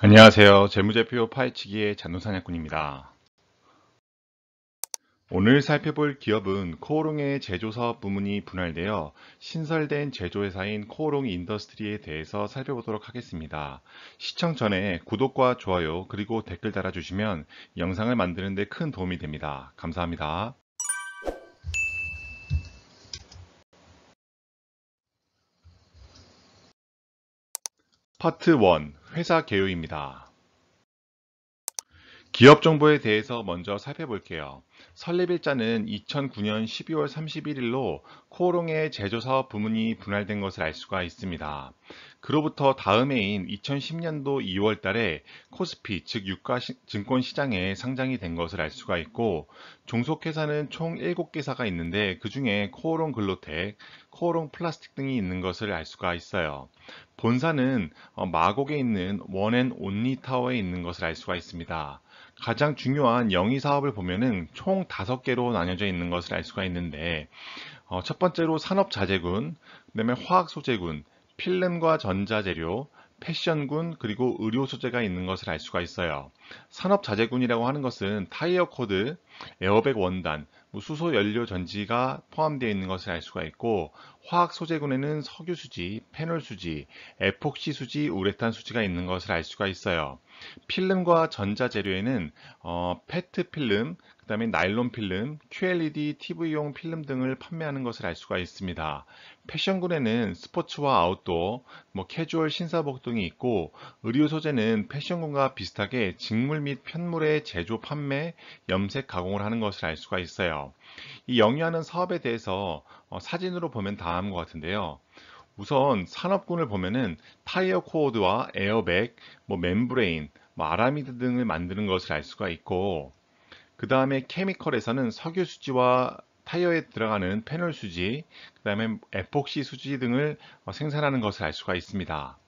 안녕하세요. 재무제표 파헤치기의 잔노사냥꾼입니다. 오늘 살펴볼 기업은 코오롱의 제조사업 부문이 분할되어 신설된 제조회사인 코오롱 인더스트리에 대해서 살펴보도록 하겠습니다. 시청 전에 구독과 좋아요 그리고 댓글 달아주시면 영상을 만드는 데 큰 도움이 됩니다. 감사합니다. 파트 1. 회사 개요입니다. 기업 정보에 대해서 먼저 살펴볼게요. 설립일자는 2009년 12월 31일로 코오롱의 제조사업 부문이 분할된 것을 알 수가 있습니다. 그로부터 다음 해인 2010년도 2월 달에 코스피, 즉 유가증권시장에 상장이 된 것을 알 수가 있고, 종속회사는 총 7개사가 있는데 그 중에 코오롱 글로텍, 코오롱 플라스틱 등이 있는 것을 알 수가 있어요. 본사는 마곡에 있는 원앤온리 타워에 있는 것을 알 수가 있습니다. 가장 중요한 영위 사업을 보면은 총 5개로 나뉘어져 있는 것을 알 수가 있는데, 첫 번째로 산업자재군, 그다음에 화학소재군, 필름과 전자재료, 패션군, 그리고 의료 소재가 있는 것을 알 수가 있어요. 산업자재군이라고 하는 것은 타이어 코드, 에어백 원단, 수소 연료 전지가 포함되어 있는 것을 알 수가 있고, 화학 소재군에는 석유 수지, 페놀 수지, 에폭시 수지, 우레탄 수지가 있는 것을 알 수가 있어요. 필름과 전자재료에는 페트 필름, 그 다음에 나일론 필름, QLED, TV용 필름 등을 판매하는 것을 알 수가 있습니다. 패션군에는 스포츠와 아웃도어, 캐주얼 신사복 등이 있고, 의류 소재는 패션군과 비슷하게 직물 및 편물의 제조, 판매, 염색, 가공을 하는 것을 알 수가 있어요. 이 영위하는 사업에 대해서 사진으로 보면 다음과 같은데요. 우선 산업군을 보면은 타이어 코어드와 에어백, 멤브레인, 아라미드 등을 만드는 것을 알 수가 있고, 그 다음에 케미컬에서는 석유 수지와 타이어에 들어가는 페놀 수지, 그 다음에 에폭시 수지 등을 생산하는 것을 알 수가 있습니다.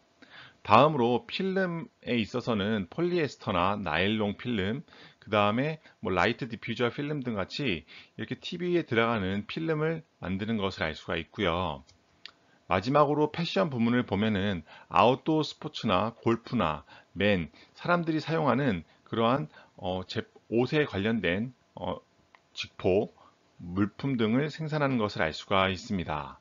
다음으로 필름에 있어서는 폴리에스터나 나일론 필름, 그 다음에 라이트 디퓨저 필름 등 같이 이렇게 TV에 들어가는 필름을 만드는 것을 알 수가 있고요. 마지막으로 패션 부문을 보면은 아웃도어 스포츠나 골프나 사람들이 사용하는 그러한 옷에 관련된 직포, 물품 등을 생산하는 것을 알 수가 있습니다.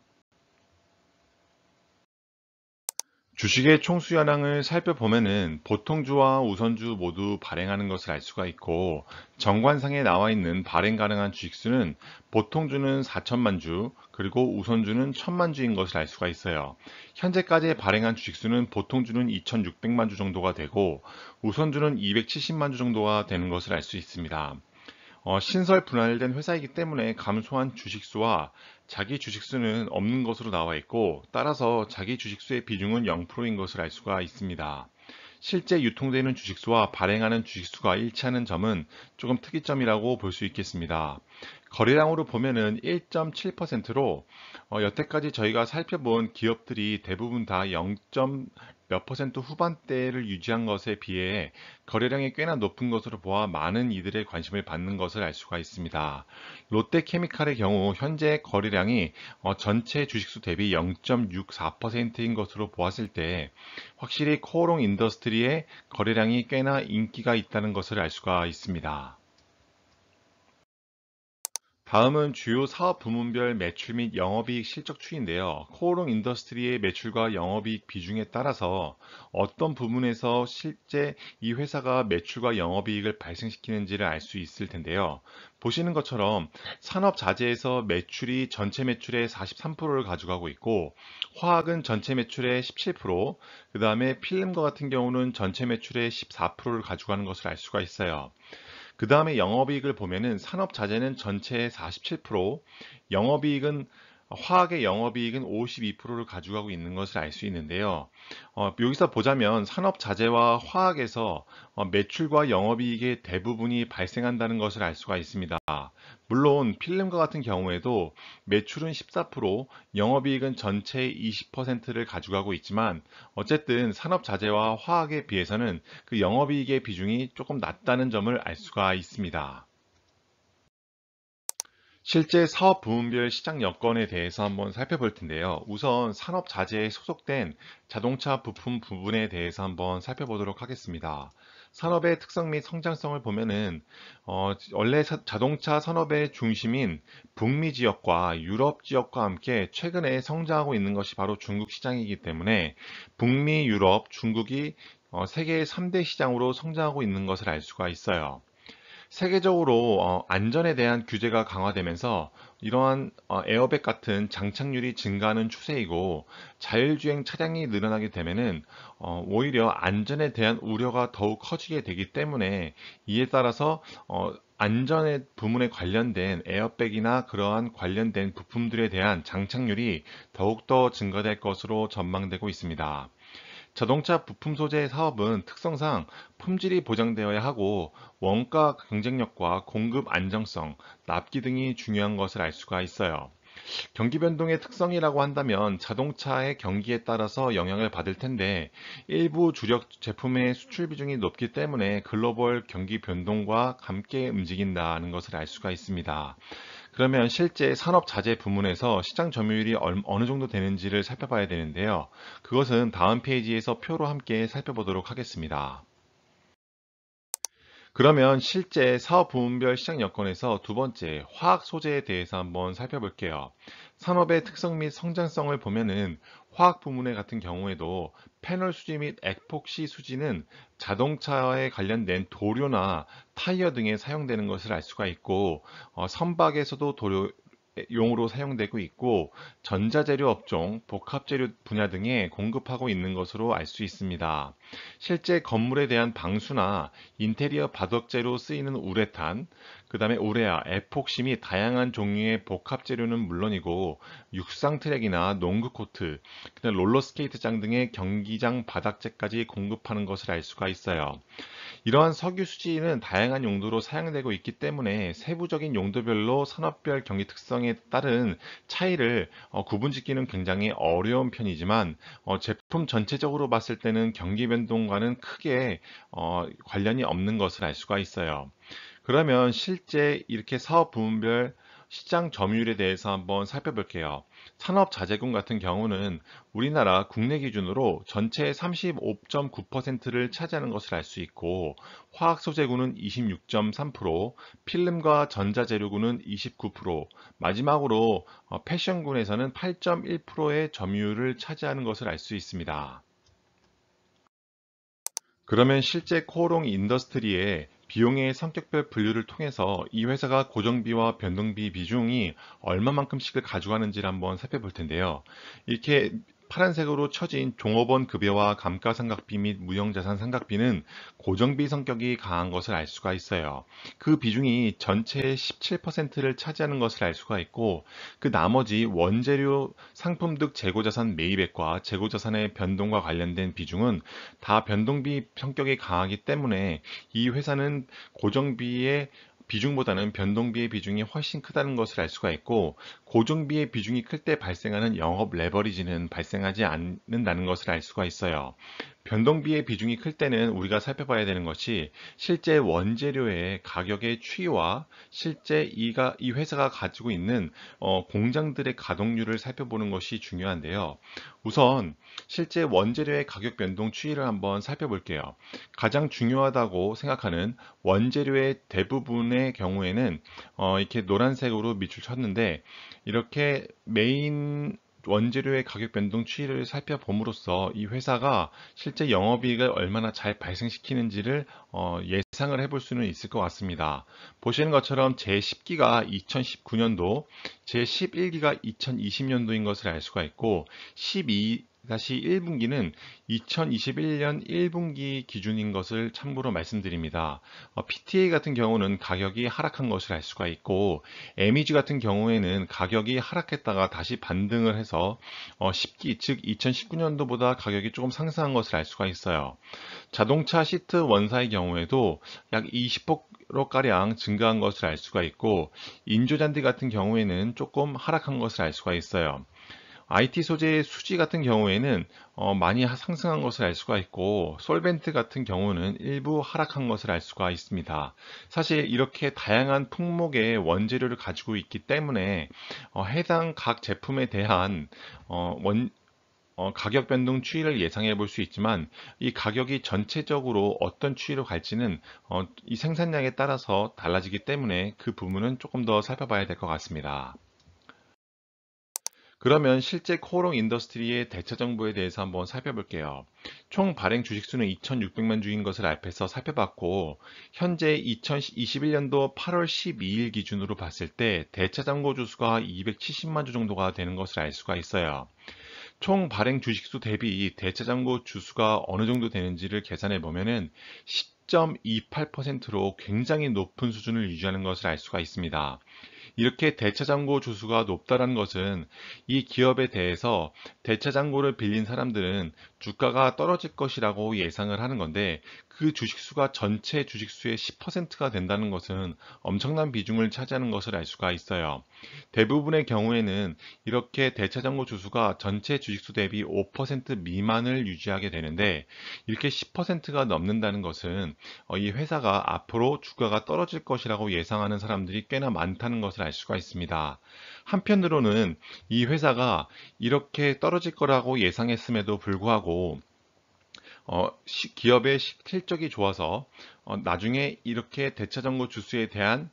주식의 총수연항을 살펴보면은 보통주와 우선주 모두 발행하는 것을 알 수가 있고, 정관상에 나와 있는 발행 가능한 주식수는 보통주는 4천만 주, 그리고 우선주는 1천만 주인 것을 알 수가 있어요. 현재까지 발행한 주식수는 보통주는 2,600만 주 정도가 되고, 우선주는 270만 주 정도가 되는 것을 알 수 있습니다. 신설 분할된 회사이기 때문에 감소한 주식수와 자기 주식수는 없는 것으로 나와 있고, 따라서 자기 주식수의 비중은 0%인 것을 알 수가 있습니다. 실제 유통되는 주식수와 발행하는 주식수가 일치하는 점은 조금 특이점이라고 볼 수 있겠습니다. 거래량으로 보면은 1.7%로 여태까지 저희가 살펴본 기업들이 대부분 다 0. 몇 퍼센트 후반대를 유지한 것에 비해 거래량이 꽤나 높은 것으로 보아 많은 이들의 관심을 받는 것을 알 수가 있습니다. 롯데케미칼의 경우 현재 거래량이 전체 주식수 대비 0.64%인 것으로 보았을 때 확실히 코오롱 인더스트리의 거래량이 꽤나 인기가 있다는 것을 알 수가 있습니다. 다음은 주요 사업 부문별 매출 및 영업이익 실적 추이인데요. 코오롱 인더스트리의 매출과 영업이익 비중에 따라서 어떤 부문에서 실제 이 회사가 매출과 영업이익을 발생시키는지를 알 수 있을 텐데요. 보시는 것처럼 산업자재에서 매출이 전체 매출의 43%를 가져가고 있고, 화학은 전체 매출의 17%, 그 다음에 필름과 같은 경우는 전체 매출의 14%를 가져가는 것을 알 수가 있어요. 그 다음에 영업이익을 보면은 산업자재는 전체의 47%, 영업이익은 화학의 영업이익은 52%를 가져가고 있는 것을 알 수 있는데요. 여기서 보자면 산업자재와 화학에서 매출과 영업이익의 대부분이 발생한다는 것을 알 수가 있습니다. 물론 필름과 같은 경우에도 매출은 14%, 영업이익은 전체의 20%를 가져가고 있지만, 어쨌든 산업자재와 화학에 비해서는 그 영업이익의 비중이 조금 낮다는 점을 알 수가 있습니다. 실제 사업 부문별 시장 여건에 대해서 한번 살펴볼 텐데요. 우선 산업 자재에 소속된 자동차 부품 부분에 대해서 한번 살펴보도록 하겠습니다. 산업의 특성 및 성장성을 보면은 원래 자동차 산업의 중심인 북미 지역과 유럽 지역과 함께 최근에 성장하고 있는 것이 바로 중국 시장이기 때문에 북미, 유럽, 중국이 세계의 3대 시장으로 성장하고 있는 것을 알 수가 있어요. 세계적으로 안전에 대한 규제가 강화되면서 이러한 에어백 같은 장착률이 증가하는 추세이고, 자율주행 차량이 늘어나게 되면은 오히려 안전에 대한 우려가 더욱 커지게 되기 때문에, 이에 따라서 안전의 부문에 관련된 에어백이나 그러한 관련된 부품들에 대한 장착률이 더욱더 증가될 것으로 전망되고 있습니다. 자동차 부품 소재 사업은 특성상 품질이 보장되어야 하고, 원가 경쟁력과 공급 안정성, 납기 등이 중요한 것을 알 수가 있어요. 경기 변동의 특성이라고 한다면 자동차의 경기에 따라서 영향을 받을 텐데, 일부 주력 제품의 수출 비중이 높기 때문에 글로벌 경기 변동과 함께 움직인다는 것을 알 수가 있습니다. 그러면 실제 산업 자재 부문에서 시장 점유율이 어느 정도 되는지를 살펴봐야 되는데요. 그것은 다음 페이지에서 표로 함께 살펴보도록 하겠습니다. 그러면 실제 사업 부문별 시장 여건에서 두 번째, 화학 소재에 대해서 한번 살펴볼게요. 산업의 특성 및 성장성을 보면은 화학 부문에 같은 경우에도 패널 수지 및 에폭시 수지는 자동차에 관련된 도료나 타이어 등에 사용되는 것을 알 수가 있고, 선박에서도 용으로 사용되고 있고, 전자재료 업종, 복합재료 분야 등에 공급하고 있는 것으로 알 수 있습니다. 실제 건물에 대한 방수나 인테리어 바닥재로 쓰이는 우레탄, 그 다음에 우레아, 에폭시 및 다양한 종류의 복합재료는 물론이고, 육상 트랙이나 농구 코트, 그다음 롤러스케이트장 등의 경기장 바닥재까지 공급하는 것을 알 수가 있어요. 이러한 석유 수지는 다양한 용도로 사용되고 있기 때문에 세부적인 용도별로 산업별 경기 특성에 따른 차이를 구분짓기는 굉장히 어려운 편이지만, 제품 전체적으로 봤을 때는 경기 변동과는 크게 관련이 없는 것을 알 수가 있어요. 그러면 실제 이렇게 사업 부문별 시장 점유율에 대해서 한번 살펴볼게요. 산업자재군 같은 경우는 우리나라 국내 기준으로 전체의 35.9%를 차지하는 것을 알 수 있고, 화학소재군은 26.3%, 필름과 전자재료군은 29%, 마지막으로 패션군에서는 8.1%의 점유율을 차지하는 것을 알 수 있습니다. 그러면 실제 코오롱 인더스트리의 비용의 성격별 분류를 통해서 이 회사가 고정비와 변동비 비중이 얼마만큼씩을 가져가는지를 한번 살펴볼 텐데요. 이렇게 파란색으로 쳐진 종업원 급여와 감가상각비 및 무형자산 상각비는 고정비 성격이 강한 것을 알 수가 있어요. 그 비중이 전체의 17%를 차지하는 것을 알 수가 있고, 그 나머지 원재료, 상품 등 재고자산 매입액과 재고자산의 변동과 관련된 비중은 다 변동비 성격이 강하기 때문에 이 회사는 고정비의 비중보다는 변동비의 비중이 훨씬 크다는 것을 알 수가 있고, 고정비의 비중이 클 때 발생하는 영업 레버리지는 발생하지 않는다는 것을 알 수가 있어요. 변동비의 비중이 클 때는 우리가 살펴봐야 되는 것이 실제 원재료의 가격의 추이와 실제 이 회사가 가지고 있는 공장들의 가동률을 살펴보는 것이 중요한데요. 우선 실제 원재료의 가격 변동 추이를 한번 살펴볼게요. 가장 중요하다고 생각하는 원재료의 대부분의 경우에는 이렇게 노란색으로 밑줄 쳤는데, 이렇게 메인 원재료의 가격 변동 추이를 살펴봄으로써 이 회사가 실제 영업이익을 얼마나 잘 발생시키는지를 예상을 해볼 수는 있을 것 같습니다. 보시는 것처럼 제10기가 2019년도, 제11기가 2020년도인 것을 알 수가 있고, 12-1분기는 2021년 1분기 기준인 것을 참고로 말씀드립니다. PTA 같은 경우는 가격이 하락한 것을 알 수가 있고, MEG 같은 경우에는 가격이 하락했다가 다시 반등을 해서 10기, 즉 2019년도보다 가격이 조금 상승한 것을 알 수가 있어요. 자동차 시트 원사의 경우에도 약 20%가량 증가한 것을 알 수가 있고, 인조잔디 같은 경우에는 조금 하락한 것을 알 수가 있어요. IT 소재의 수지 같은 경우에는 많이 상승한 것을 알 수가 있고, 솔벤트 같은 경우는 일부 하락한 것을 알 수가 있습니다. 사실 이렇게 다양한 품목의 원재료를 가지고 있기 때문에 해당 각 제품에 대한 어, 원, 가격 변동 추이를 예상해 볼 수 있지만, 이 가격이 전체적으로 어떤 추이로 갈지는 이 생산량에 따라서 달라지기 때문에 그 부분은 조금 더 살펴봐야 될 것 같습니다. 그러면 실제 코오롱 인더스트리의 대체 정보에 대해서 한번 살펴볼게요. 총 발행 주식수는 2,600만 주인 것을 앞에서 살펴봤고, 현재 2021년도 8월 12일 기준으로 봤을 때 대체 잔고 주수가 270만 주 정도가 되는 것을 알 수가 있어요. 총 발행 주식수 대비 대체 잔고 주수가 어느 정도 되는지를 계산해 보면은 10.28%로 굉장히 높은 수준을 유지하는 것을 알 수가 있습니다. 이렇게 대차장고 주수가 높다는 것은 이 기업에 대해서 대차장고를 빌린 사람들은 주가가 떨어질 것이라고 예상을 하는 건데, 그 주식수가 전체 주식수의 10%가 된다는 것은 엄청난 비중을 차지하는 것을 알 수가 있어요. 대부분의 경우에는 이렇게 대차장고 주수가 전체 주식수 대비 5% 미만을 유지하게 되는데, 이렇게 10%가 넘는다는 것은 이 회사가 앞으로 주가가 떨어질 것이라고 예상하는 사람들이 꽤나 많다는 것을 알 수가 있습니다. 한편으로는 이 회사가 이렇게 떨어질 거라고 예상했음에도 불구하고 기업의 실적이 좋아서 나중에 이렇게 대차정고 주수에 대한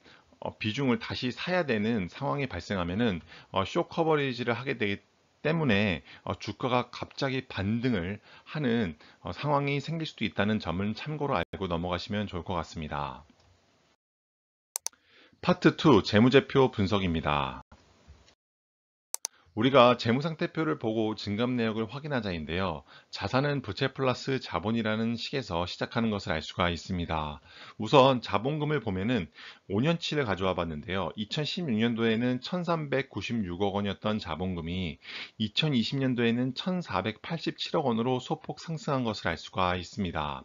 비중을 다시 사야 되는 상황이 발생하면은 쇼 커버리지를 하게 되기 때문에 주가가 갑자기 반등을 하는 상황이 생길 수도 있다는 점은 참고로 알고 넘어가시면 좋을 것 같습니다. 파트 2, 재무제표 분석입니다. 우리가 재무상태표를 보고 증감 내역을 확인하자인데요. 자산은 부채 플러스 자본이라는 식에서 시작하는 것을 알 수가 있습니다. 우선 자본금을 보면은 5년치를 가져와 봤는데요. 2016년도에는 1396억 원이었던 자본금이 2020년도에는 1487억 원으로 소폭 상승한 것을 알 수가 있습니다.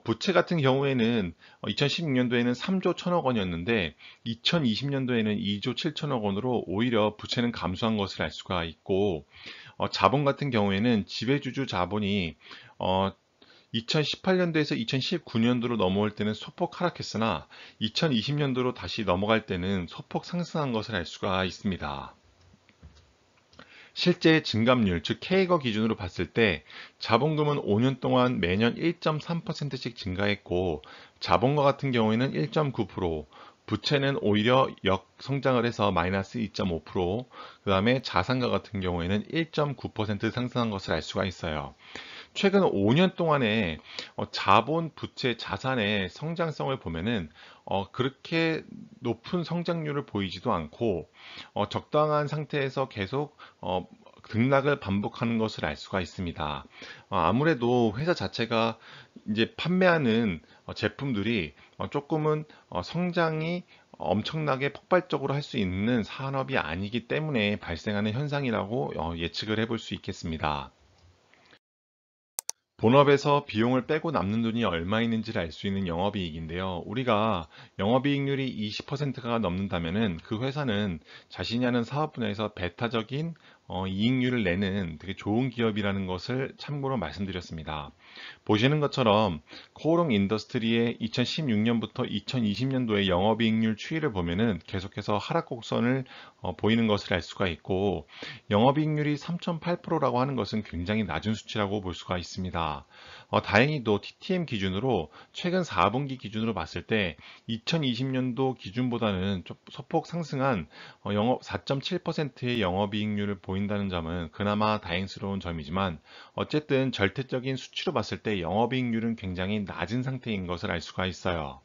부채 같은 경우에는 2016년도에는 3조 1천억 원이었는데 2020년도에는 2조 7천억 원으로 오히려 부채는 감소한 것을 알 수가 있고, 자본 같은 경우에는 지배주주 자본이 2018년도에서 2019년도로 넘어올 때는 소폭 하락했으나 2020년도로 다시 넘어갈 때는 소폭 상승한 것을 알 수가 있습니다. 실제 증감률, 즉 K거 기준으로 봤을 때 자본금은 5년 동안 매년 1.3%씩 증가했고, 자본과 같은 경우에는 1.9%, 부채는 오히려 역성장을 해서 마이너스 2.5%, 그 다음에 자산가 같은 경우에는 1.9% 상승한 것을 알 수가 있어요. 최근 5년 동안의 자본, 부채, 자산의 성장성을 보면은 그렇게 높은 성장률을 보이지도 않고 적당한 상태에서 계속 등락을 반복하는 것을 알 수가 있습니다. 아무래도 회사 자체가 이제 판매하는 제품들이 조금은 성장이 엄청나게 폭발적으로 할 수 있는 산업이 아니기 때문에 발생하는 현상이라고 예측을 해볼 수 있겠습니다. 본업에서 비용을 빼고 남는 돈이 얼마 있는지를 알 수 있는 영업이익인데요. 우리가 영업이익률이 20%가 넘는다면은 그 회사는 자신이 하는 사업 분야에서 배타적인 이익률을 내는 되게 좋은 기업이라는 것을 참고로 말씀드렸습니다. 보시는 것처럼 코오롱 인더스트리의 2016년부터 2020년도의 영업이익률 추이를 보면은 계속해서 하락 곡선을 보이는 것을 알 수가 있고, 영업이익률이 3.8%라고 하는 것은 굉장히 낮은 수치라고 볼 수가 있습니다. 다행히도 TTM 기준으로 최근 4분기 기준으로 봤을 때 2020년도 기준보다는 좀 소폭 상승한 영업 4.7%의 영업이익률을 보인다는 점은 그나마 다행스러운 점이지만, 어쨌든 절대적인 수치로 봤을 때 영업이익률은 굉장히 낮은 상태인 것을 알 수가 있어요.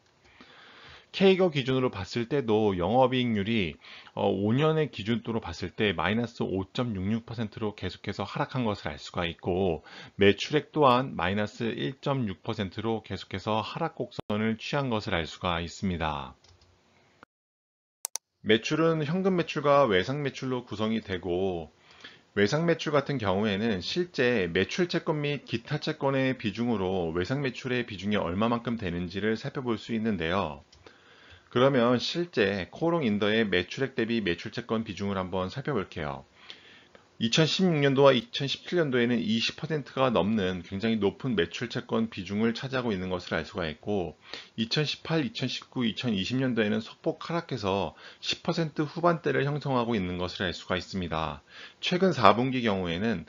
K거 기준으로 봤을 때도 영업이익률이 5년의 기준으로 봤을 때 마이너스 5.66%로 계속해서 하락한 것을 알 수가 있고, 매출액 또한 마이너스 1.6%로 계속해서 하락 곡선을 취한 것을 알 수가 있습니다. 매출은 현금 매출과 외상 매출로 구성이 되고, 외상 매출 같은 경우에는 실제 매출 채권 및 기타 채권의 비중으로 외상 매출의 비중이 얼마만큼 되는지를 살펴볼 수 있는데요. 그러면 실제 코오롱 인더의 매출액 대비 매출 채권 비중을 한번 살펴볼게요. 2016년도와 2017년도에는 20%가 넘는 굉장히 높은 매출 채권 비중을 차지하고 있는 것을 알 수가 있고, 2018, 2019, 2020년도에는 소폭 하락해서 10% 후반대를 형성하고 있는 것을 알 수가 있습니다. 최근 4분기 경우에는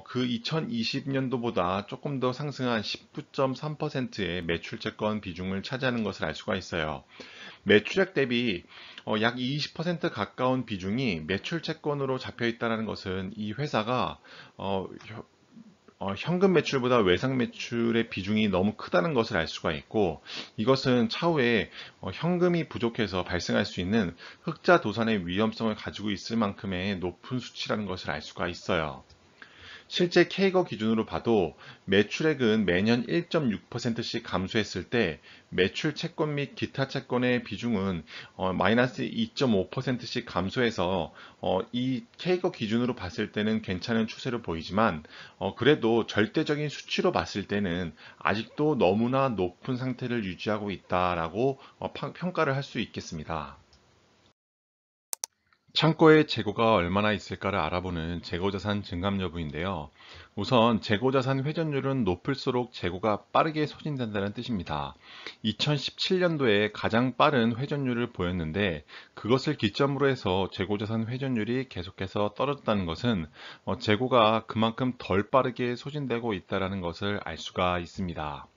그 2020년도보다 조금 더 상승한 19.3%의 매출 채권 비중을 차지하는 것을 알 수가 있어요. 매출액 대비 약 20% 가까운 비중이 매출 채권으로 잡혀 있다는 것은 이 회사가 어, 현금 매출보다 외상 매출의 비중이 너무 크다는 것을 알 수가 있고, 이것은 차후에 현금이 부족해서 발생할 수 있는 흑자 도산의 위험성을 가지고 있을 만큼의 높은 수치라는 것을 알 수가 있어요. 실제 K거 기준으로 봐도 매출액은 매년 1.6%씩 감소했을 때 매출 채권 및 기타 채권의 비중은 마이너스 2.5%씩 감소해서 이 K거 기준으로 봤을 때는 괜찮은 추세로 보이지만, 그래도 절대적인 수치로 봤을 때는 아직도 너무나 높은 상태를 유지하고 있다라고 평가를 할 수 있겠습니다. 창고에 재고가 얼마나 있을까를 알아보는 재고자산 증감 여부인데요. 우선 재고자산 회전율은 높을수록 재고가 빠르게 소진된다는 뜻입니다. 2017년도에 가장 빠른 회전율을 보였는데, 그것을 기점으로 해서 재고자산 회전율이 계속해서 떨어졌다는 것은 재고가 그만큼 덜 빠르게 소진되고 있다는 것을 알 수가 있습니다.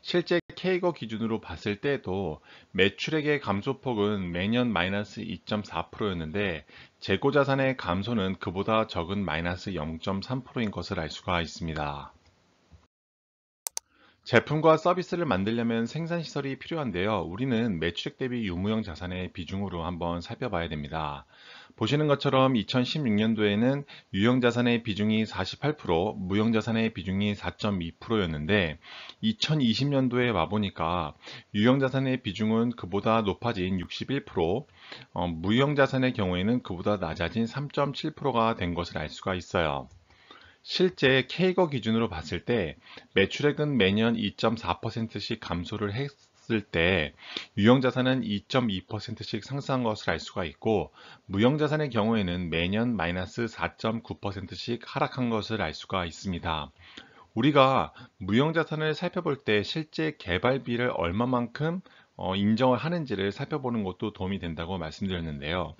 실제 K거 기준으로 봤을 때도 매출액의 감소폭은 매년 마이너스 2.4%였는데, 재고자산의 감소는 그보다 적은 마이너스 0.3%인 것을 알 수가 있습니다. 제품과 서비스를 만들려면 생산시설이 필요한데요. 우리는 매출액 대비 유무형 자산의 비중으로 한번 살펴봐야 됩니다. 보시는 것처럼 2016년도에는 유형자산의 비중이 48%, 무형자산의 비중이 4.2%였는데, 2020년도에 와보니까 유형자산의 비중은 그보다 높아진 61%, 무형자산의 경우에는 그보다 낮아진 3.7%가 된 것을 알 수가 있어요. 실제 K거 기준으로 봤을 때 매출액은 매년 2.4%씩 감소를 했을 때 유형자산은 2.2%씩 상승한 것을 알 수가 있고, 무형자산의 경우에는 매년 마이너스 4.9%씩 하락한 것을 알 수가 있습니다. 우리가 무형자산을 살펴볼 때 실제 개발비를 얼마만큼 인정을 하는지를 살펴보는 것도 도움이 된다고 말씀드렸는데요.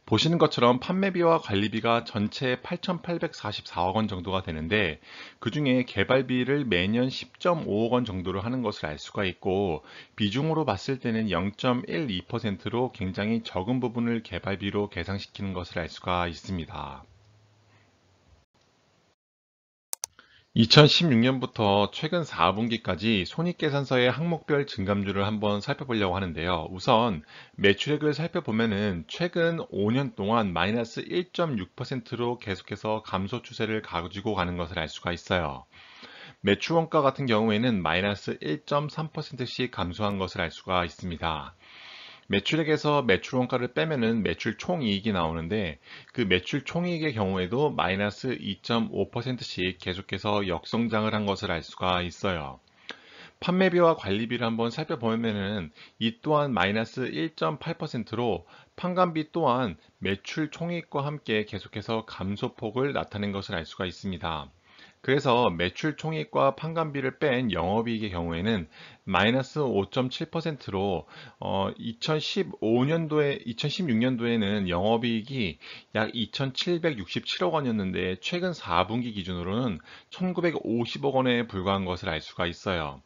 보시는 것처럼 판매비와 관리비가 전체 8,844억 원 정도가 되는데, 그 중에 개발비를 매년 10.5억 원 정도로 하는 것을 알 수가 있고, 비중으로 봤을 때는 0.12%로 굉장히 적은 부분을 개발비로 계상시키는 것을 알 수가 있습니다. 2016년부터 최근 4분기까지 손익계산서의 항목별 증감률을 한번 살펴보려고 하는데요. 우선 매출액을 살펴보면은 최근 5년 동안 마이너스 1.6%로 계속해서 감소 추세를 가지고 가는 것을 알 수가 있어요. 매출 원가 같은 경우에는 마이너스 1.3%씩 감소한 것을 알 수가 있습니다. 매출액에서 매출 원가를 빼면은 매출 총이익이 나오는데, 그 매출 총이익의 경우에도 마이너스 2.5%씩 계속해서 역성장을 한 것을 알 수가 있어요. 판매비와 관리비를 한번 살펴보면은 이 또한 마이너스 1.8%로 판관비 또한 매출 총이익과 함께 계속해서 감소폭을 나타낸 것을 알 수가 있습니다. 그래서 매출 총익과 판관비를 뺀 영업이익의 경우에는 마이너스 5.7%로 2016년도에는 영업이익이 약 2,767억 원이었는데, 최근 4분기 기준으로는 1,950억 원에 불과한 것을 알 수가 있어요.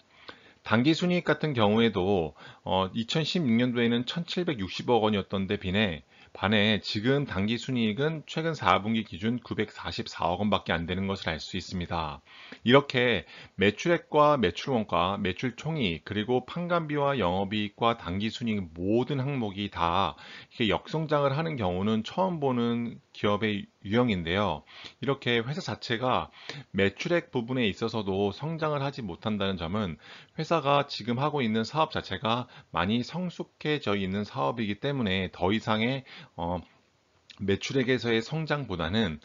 당기순이익 같은 경우에도 2016년도에는 1,760억 원이었던 데 반해 지금 당기순이익은 최근 4분기 기준 944억 원밖에 안 되는 것을 알 수 있습니다. 이렇게 매출액과 매출원가, 매출총이익, 그리고 판관비와 영업이익과 당기순이익 모든 항목이 다 이렇게 역성장을 하는 경우는 처음 보는 기업의 유형인데요. 이렇게 회사 자체가 매출액 부분에 있어서도 성장을 하지 못한다는 점은 회사가 지금 하고 있는 사업 자체가 많이 성숙해져 있는 사업이기 때문에 더 이상의 어, 매출액에서의 성장보다는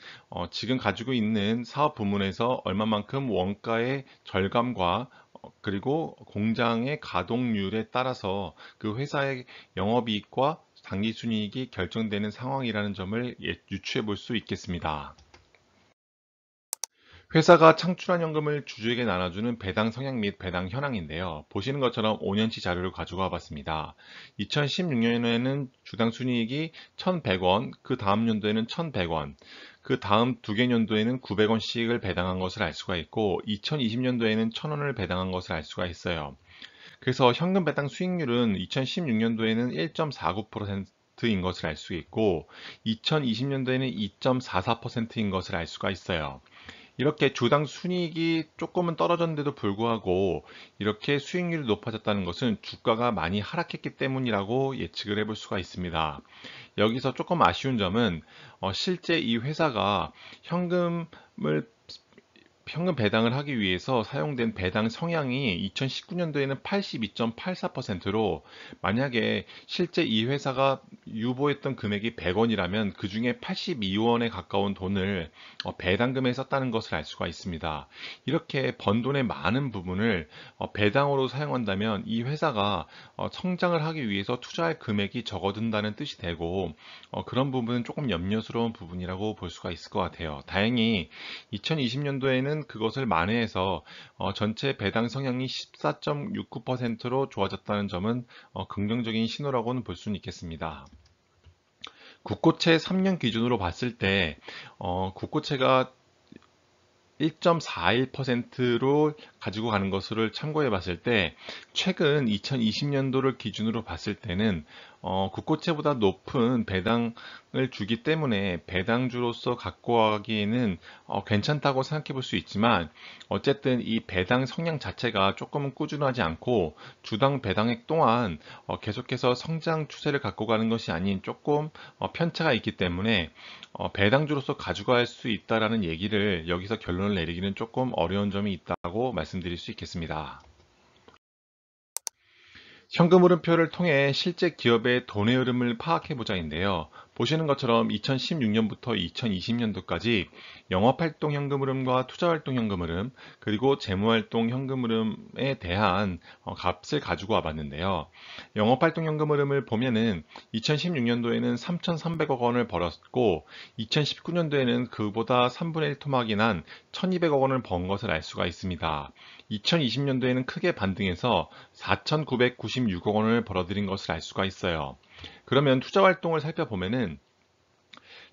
지금 가지고 있는 사업 부문에서 얼마만큼 원가의 절감과 그리고 공장의 가동률에 따라서 그 회사의 영업이익과 당기순이익이 결정되는 상황이라는 점을 유추해 볼 수 있겠습니다. 회사가 창출한 현금을 주주에게 나눠주는 배당 성향 및 배당 현황인데요. 보시는 것처럼 5년치 자료를 가지고 와봤습니다. 2016년에는 주당 순이익이 1,100원, 그 다음 연도에는 1,100원, 그 다음 두 개 년도에는 900원씩을 배당한 것을 알 수가 있고, 2020년도에는 1,000원을 배당한 것을 알 수가 있어요. 그래서 현금 배당 수익률은 2016년도에는 1.49%인 것을 알 수 있고, 2020년도에는 2.44%인 것을 알 수가 있어요. 이렇게 주당 순이익이 조금은 떨어졌는데도 불구하고 이렇게 수익률이 높아졌다는 것은 주가가 많이 하락했기 때문이라고 예측을 해볼 수가 있습니다. 여기서 조금 아쉬운 점은 실제 이 회사가 현금 배당을 하기 위해서 사용된 배당 성향이 2019년도에는 82.84%로, 만약에 실제 이 회사가 유보했던 금액이 100원이라면 그 중에 82원에 가까운 돈을 배당금에 썼다는 것을 알 수가 있습니다. 이렇게 번 돈의 많은 부분을 배당으로 사용한다면 이 회사가 성장을 하기 위해서 투자할 금액이 적어든다는 뜻이 되고, 그런 부분은 조금 염려스러운 부분이라고 볼 수가 있을 것 같아요. 다행히 2020년도에는 그것을 만회해서 전체 배당 성향이 14.69%로 좋아졌다는 점은 긍정적인 신호라고는 볼 수는 있겠습니다. 국고채 3년 기준으로 봤을 때 국고채가 1.41%로 가지고 가는 것을 참고해 봤을 때, 최근 2020년도를 기준으로 봤을 때는 국고채보다 높은 배당을 주기 때문에 배당주로서 갖고 가기에는 괜찮다고 생각해 볼 수 있지만, 어쨌든 이 배당 성향 자체가 조금은 꾸준하지 않고 주당 배당액 또한 계속해서 성장 추세를 갖고 가는 것이 아닌 조금 편차가 있기 때문에 배당주로서 가져갈 수 있다라는 얘기를 여기서 결론을 내리기는 조금 어려운 점이 있다고 말씀드릴 수 있겠습니다. 현금 흐름표를 통해 실제 기업의 돈의 흐름을 파악해 보자인데요. 보시는 것처럼 2016년부터 2020년도까지 영업활동 현금 흐름과 투자활동 현금 흐름, 그리고 재무활동 현금 흐름에 대한 값을 가지고 와봤는데요. 영업활동 현금 흐름을 보면은 2016년도에는 3,300억 원을 벌었고, 2019년도에는 그보다 3분의 1 토막이 난 1,200억 원을 번 것을 알 수가 있습니다. 2020년도에는 크게 반등해서 4,996억 원을 벌어들인 것을 알 수가 있어요. 그러면 투자 활동을 살펴보면은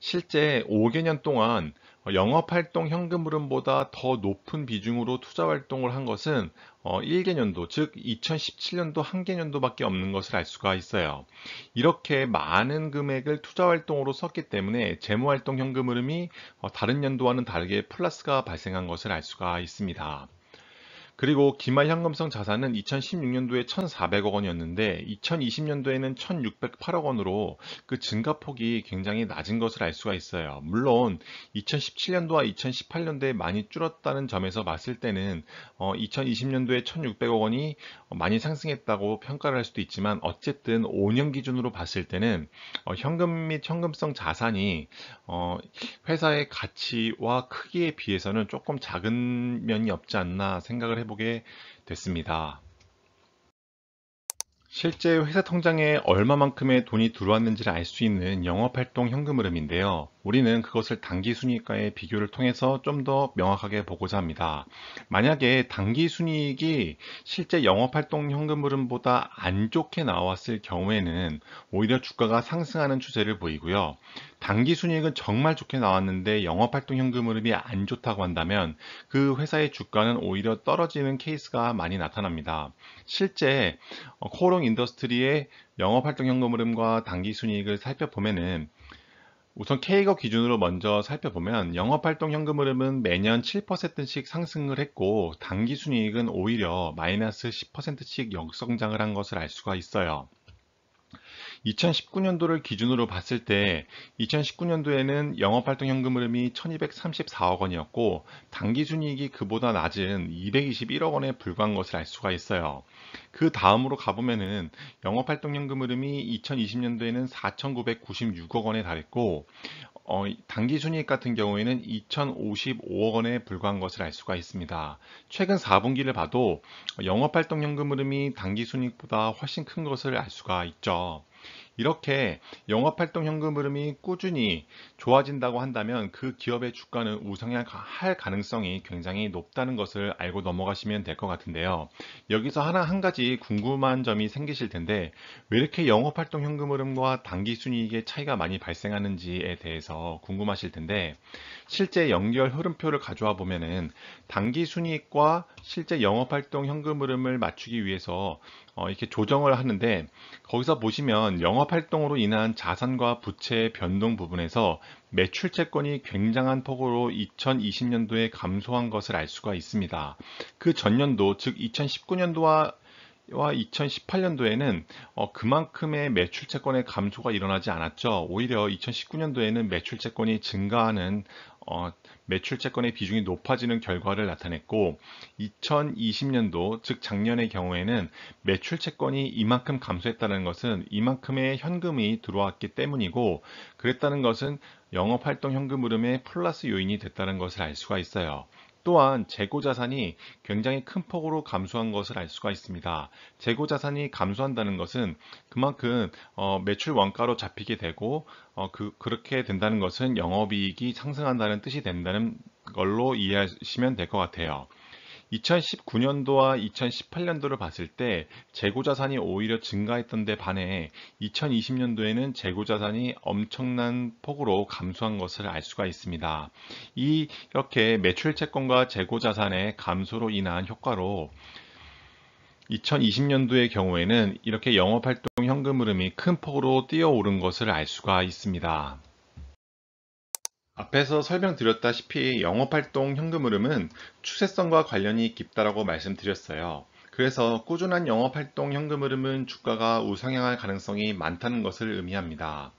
실제 5개년 동안 영업활동 현금 흐름보다 더 높은 비중으로 투자 활동을 한 것은 1개년도, 즉 2017년도 한 개년도밖에 없는 것을 알 수가 있어요. 이렇게 많은 금액을 투자 활동으로 썼기 때문에 재무활동 현금 흐름이 다른 연도와는 다르게 플러스가 발생한 것을 알 수가 있습니다. 그리고 기말 현금성 자산은 2016년도에 1,400억 원이었는데 2020년도에는 1,608억 원으로 그 증가폭이 굉장히 낮은 것을 알 수가 있어요. 물론 2017년도와 2018년도에 많이 줄었다는 점에서 봤을 때는 2020년도에 1,600억 원이 많이 상승했다고 평가를 할 수도 있지만, 어쨌든 5년 기준으로 봤을 때는 현금 및 현금성 자산이 회사의 가치와 크기에 비해서는 조금 작은 면이 없지 않나 생각을 해보게 됐습니다. 실제 회사 통장에 얼마만큼의 돈이 들어왔는지를 알 수 있는 영업활동 현금 흐름인데요. 우리는 그것을 당기순이익과의 비교를 통해서 좀 더 명확하게 보고자 합니다. 만약에 당기순이익이 실제 영업활동 현금 흐름보다 안 좋게 나왔을 경우에는 오히려 주가가 상승하는 추세를 보이고요. 당기순이익은 정말 좋게 나왔는데 영업활동 현금 흐름이 안 좋다고 한다면 그 회사의 주가는 오히려 떨어지는 케이스가 많이 나타납니다. 실제 코오롱 인더스트리의 영업활동 현금 흐름과 당기순이익을 살펴보면은, 우선 K거 기준으로 먼저 살펴보면 영업활동 현금 흐름은 매년 7%씩 상승을 했고, 당기순이익은 오히려 마이너스 10%씩 역성장을 한 것을 알 수가 있어요. 2019년도를 기준으로 봤을 때 2019년도에는 영업활동 현금 흐름이 1234억 원이었고 당기순이익이 그보다 낮은 221억 원에 불과한 것을 알 수가 있어요. 그 다음으로 가보면은 영업활동 현금 흐름이 2020년도에는 4,996억 원에 달했고 당기순이익 같은 경우에는 2,055억 원에 불과한 것을 알 수가 있습니다. 최근 4분기를 봐도 영업활동 현금 흐름이 당기순이익보다 훨씬 큰 것을 알 수가 있죠. 이렇게 영업활동 현금 흐름이 꾸준히 좋아진다고 한다면 그 기업의 주가는 우상향할 가능성이 굉장히 높다는 것을 알고 넘어가시면 될 것 같은데요. 여기서 한 가지 궁금한 점이 생기실 텐데 왜 이렇게 영업활동 현금 흐름과 당기순이익의 차이가 많이 발생하는지에 대해서 궁금하실 텐데 실제 연결 흐름표를 가져와 보면은 당기순이익과 실제 영업활동 현금 흐름을 맞추기 위해서 이렇게 조정을 하는데 거기서 보시면 영업활동으로 인한 자산과 부채의 변동 부분에서 매출채권이 굉장한 폭으로 2020년도에 감소한 것을 알 수가 있습니다. 그 전년도 즉 2019년도와 2018년도에는 그만큼의 매출채권의 감소가 일어나지 않았죠. 오히려 2019년도에는 매출채권이 증가하는 매출채권의 비중이 높아지는 결과를 나타냈고 2020년도 즉 작년의 경우에는 매출채권이 이만큼 감소했다는 것은 이만큼의 현금이 들어왔기 때문이고 그랬다는 것은 영업활동 현금 흐름의 플러스 요인이 됐다는 것을 알 수가 있어요. 또한 재고자산이 굉장히 큰 폭으로 감소한 것을 알 수가 있습니다. 재고자산이 감소한다는 것은 그만큼 매출 원가로 잡히게 되고 그렇게 된다는 것은 영업이익이 상승한다는 뜻이 된다는 걸로 이해하시면 될 것 같아요. 2019년도와 2018년도를 봤을 때 재고자산이 오히려 증가했던 데 반해 2020년도에는 재고자산이 엄청난 폭으로 감소한 것을 알 수가 있습니다. 이렇게 매출채권과 재고자산의 감소로 인한 효과로 2020년도의 경우에는 이렇게 영업활동 현금 흐름이 큰 폭으로 뛰어오른 것을 알 수가 있습니다. 앞에서 설명드렸다시피 영업활동 현금 흐름은 추세성과 관련이 깊다라고 말씀드렸어요. 그래서 꾸준한 영업활동 현금 흐름은 주가가 우상향할 가능성이 많다는 것을 의미합니다.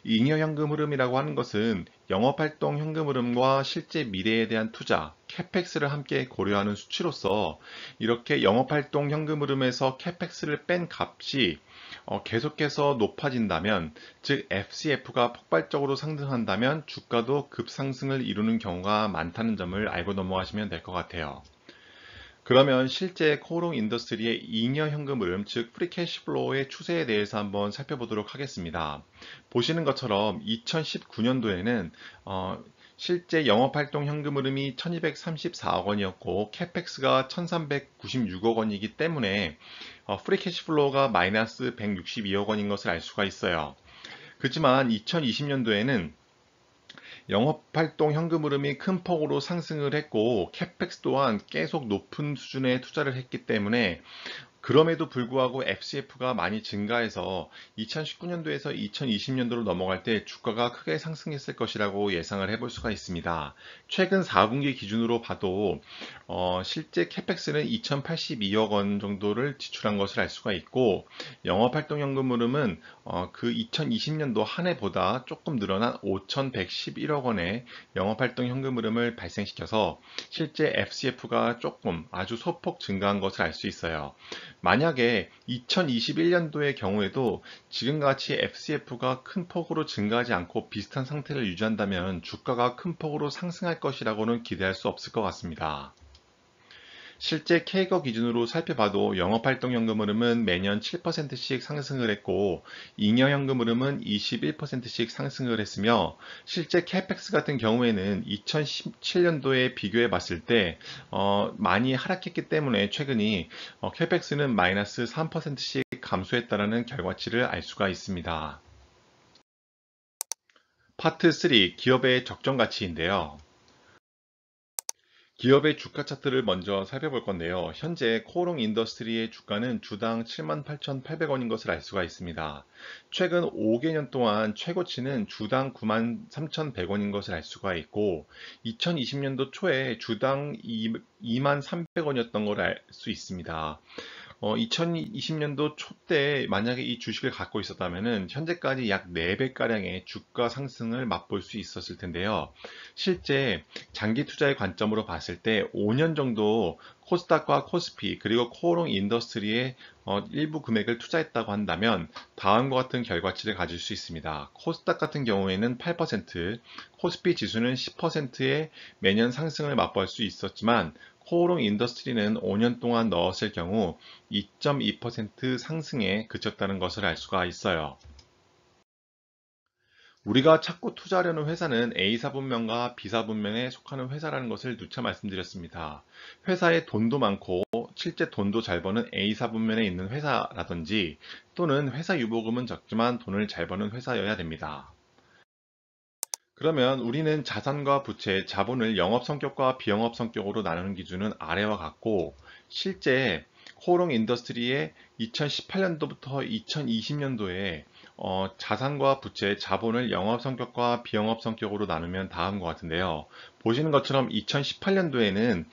잉여현금 흐름이라고 하는 것은 영업활동 현금 흐름과 실제 미래에 대한 투자, 캐펙스를 함께 고려하는 수치로서 이렇게 영업활동 현금 흐름에서 캐펙스를 뺀 값이 계속해서 높아진다면, 즉 FCF가 폭발적으로 상승한다면 주가도 급상승을 이루는 경우가 많다는 점을 알고 넘어가시면 될 것 같아요. 그러면 실제 코오롱 인더스트리의 잉여 현금 흐름, 즉 프리 캐시플로우의 추세에 대해서 한번 살펴보도록 하겠습니다. 보시는 것처럼 2019년도에는 실제 영업활동 현금 흐름이 1234억 원이었고 캐펙스가 1396억 원이기 때문에 프리 캐시플로우가 마이너스 162억 원인 것을 알 수가 있어요. 그렇지만 2020년도에는 영업활동 현금 흐름이 큰 폭으로 상승을 했고 캐펙스 또한 계속 높은 수준의 투자를 했기 때문에 그럼에도 불구하고 FCF가 많이 증가해서 2019년도에서 2020년도로 넘어갈 때 주가가 크게 상승했을 것이라고 예상을 해볼 수가 있습니다. 최근 4분기 기준으로 봐도 실제 캐펙스는 2082억 원 정도를 지출한 것을 알 수가 있고 영업활동 현금 흐름은 그 2020년도 한 해보다 조금 늘어난 5111억 원의 영업활동 현금 흐름을 발생시켜서 실제 FCF가 조금 아주 소폭 증가한 것을 알 수 있어요. 만약에 2021년도의 경우에도 지금같이 FCF가 큰 폭으로 증가하지 않고 비슷한 상태를 유지한다면 주가가 큰 폭으로 상승할 것이라고는 기대할 수 없을 것 같습니다. 실제 K거 기준으로 살펴봐도 영업활동 현금 흐름은 매년 7%씩 상승을 했고 잉여현금 흐름은 21%씩 상승을 했으며 실제 캐펙스 같은 경우에는 2017년도에 비교해 봤을 때 많이 하락했기 때문에 최근이 캐펙스는 마이너스 3%씩 감소했다는 결과치를 알 수가 있습니다. 파트 3. 기업의 적정 가치인데요. 기업의 주가 차트를 먼저 살펴볼 건데요. 현재 코오롱 인더스트리의 주가는 주당 78,800원인 것을 알 수가 있습니다. 최근 5개년 동안 최고치는 주당 93,100원인 것을 알 수가 있고 2020년도 초에 주당 23,300원이었던 걸 알 수 있습니다. 2020년도 초 때 만약에 이 주식을 갖고 있었다면은 현재까지 약 4배가량의 주가 상승을 맛볼 수 있었을 텐데요. 실제 장기 투자의 관점으로 봤을 때 5년 정도 코스닥과 코스피 그리고 코오롱 인더스트리에 일부 금액을 투자했다고 한다면 다음과 같은 결과치를 가질 수 있습니다. 코스닥 같은 경우에는 8%, 코스피 지수는 10%의 매년 상승을 맛볼 수 있었지만 코오롱 인더스트리는 5년 동안 넣었을 경우 2.2% 상승에 그쳤다는 것을 알 수가 있어요. 우리가 찾고 투자하려는 회사는 A사 분면과 B사 분면에 속하는 회사라는 것을 누차 말씀드렸습니다. 회사에 돈도 많고 실제 돈도 잘 버는 A사 분면에 있는 회사라든지 또는 회사 유보금은 적지만 돈을 잘 버는 회사여야 됩니다. 그러면 우리는 자산과 부채, 자본을 영업 성격과 비영업 성격으로 나누는 기준은 아래와 같고 실제 코오롱 인더스트리의 2018년도부터 2020년도에 자산과 부채, 자본을 영업 성격과 비영업 성격으로 나누면 다음과 같은데요. 보시는 것처럼 2018년도에는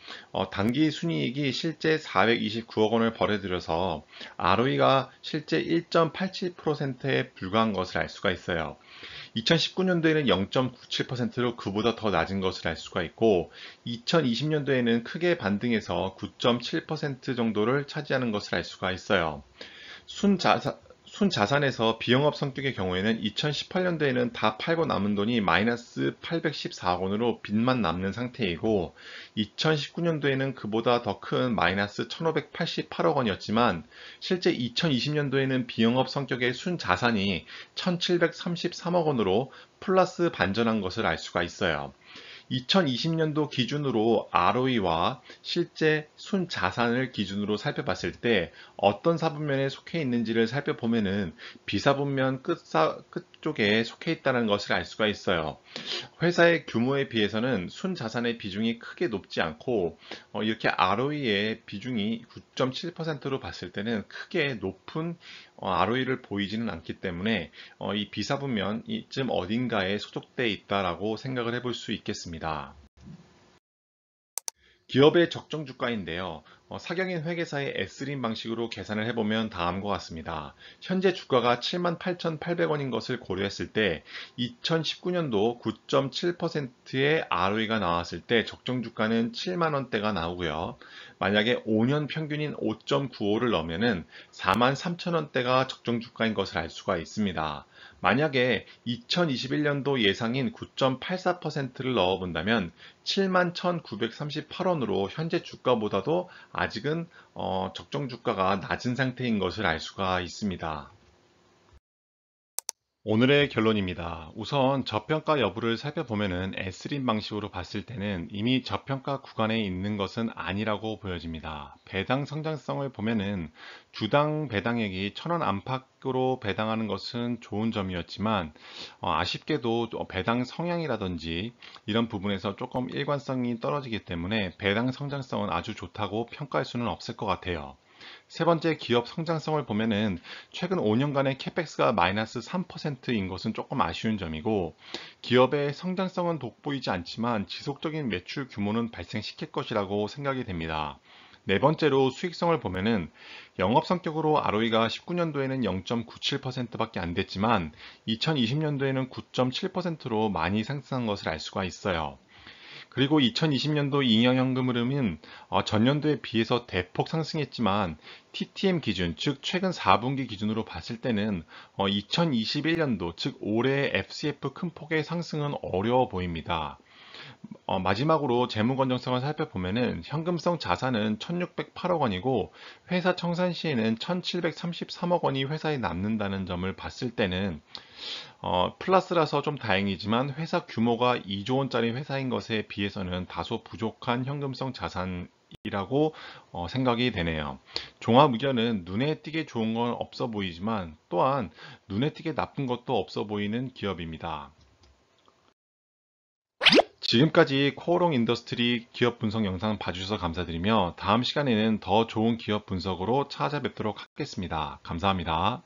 당기 순이익이 실제 429억 원을 벌어들여서 ROE가 실제 1.87%에 불과한 것을 알 수가 있어요. 2019년도에는 0.97%로 그보다 더 낮은 것을 알 수가 있고 2020년도에는 크게 반등해서 9.7% 정도를 차지하는 것을 알 수가 있어요. 순자산에서 비영업 성격의 경우에는 2018년도에는 다 팔고 남은 돈이 마이너스 814억 원으로 빚만 남는 상태이고 2019년도에는 그보다 더 큰 마이너스 1588억 원이었지만 실제 2020년도에는 비영업 성격의 순자산이 1733억 원으로 플러스 반전한 것을 알 수가 있어요. 2020년도 기준으로 ROE와 실제 순자산을 기준으로 살펴봤을 때 어떤 사분면에 속해 있는지를 살펴보면은 비사분면 끝쪽에 속해 있다는 것을 알 수가 있어요. 회사의 규모에 비해서는 순자산의 비중이 크게 높지 않고 이렇게 ROE의 비중이 9.7%로 봤을 때는 크게 높은 ROE를 보이지는 않기 때문에 이 비사분면 이쯤 어딘가에 소속돼 있다라고 생각을 해볼 수 있겠습니다. 기업의 적정 주가인데요. 사경인 회계사의 S림 방식으로 계산을 해보면 다음과 같습니다. 현재 주가가 78,800원인 것을 고려했을 때 2019년도 9.7%의 ROE가 나왔을 때 적정 주가는 7만원대가 나오고요. 만약에 5년 평균인 5.95를 넣으면 43,000원대가 적정 주가인 것을 알 수가 있습니다. 만약에 2021년도 예상인 9.84%를 넣어본다면 71,938원으로 현재 주가보다도 아직은 적정 주가가 낮은 상태인 것을 알 수가 있습니다. 오늘의 결론입니다. 우선 저평가 여부를 살펴보면은 S림 방식으로 봤을 때는 이미 저평가 구간에 있는 것은 아니라고 보여집니다. 배당 성장성을 보면은 주당 배당액이 1,000원 안팎으로 배당하는 것은 좋은 점이었지만 아쉽게도 배당 성향이라든지 이런 부분에서 조금 일관성이 떨어지기 때문에 배당 성장성은 아주 좋다고 평가할 수는 없을 것 같아요. 세 번째 기업 성장성을 보면은 최근 5년간의 캐펙스가 마이너스 3%인 것은 조금 아쉬운 점이고 기업의 성장성은 돋보이지 않지만 지속적인 매출 규모는 발생시킬 것이라고 생각이 됩니다. 네 번째로 수익성을 보면은 영업 성격으로 ROE가 19년도에는 0.97%밖에 안 됐지만 2020년도에는 9.7%로 많이 상승한 것을 알 수가 있어요. 그리고 2020년도 잉여현금 흐름은 전년도에 비해서 대폭 상승했지만 TTM 기준, 즉 최근 4분기 기준으로 봤을 때는 2021년도, 즉 올해의 FCF 큰 폭의 상승은 어려워 보입니다. 마지막으로 재무 건전성을 살펴보면은 현금성 자산은 1,608억 원이고 회사 청산 시에는 1,733억 원이 회사에 남는다는 점을 봤을 때는 플러스라서 좀 다행이지만 회사 규모가 2조 원짜리 회사인 것에 비해서는 다소 부족한 현금성 자산이라고 생각이 되네요. 종합 의견은 눈에 띄게 좋은 건 없어 보이지만 또한 눈에 띄게 나쁜 것도 없어 보이는 기업입니다. 지금까지 코오롱 인더스트리 기업 분석 영상 봐주셔서 감사드리며 다음 시간에는 더 좋은 기업 분석으로 찾아뵙도록 하겠습니다. 감사합니다.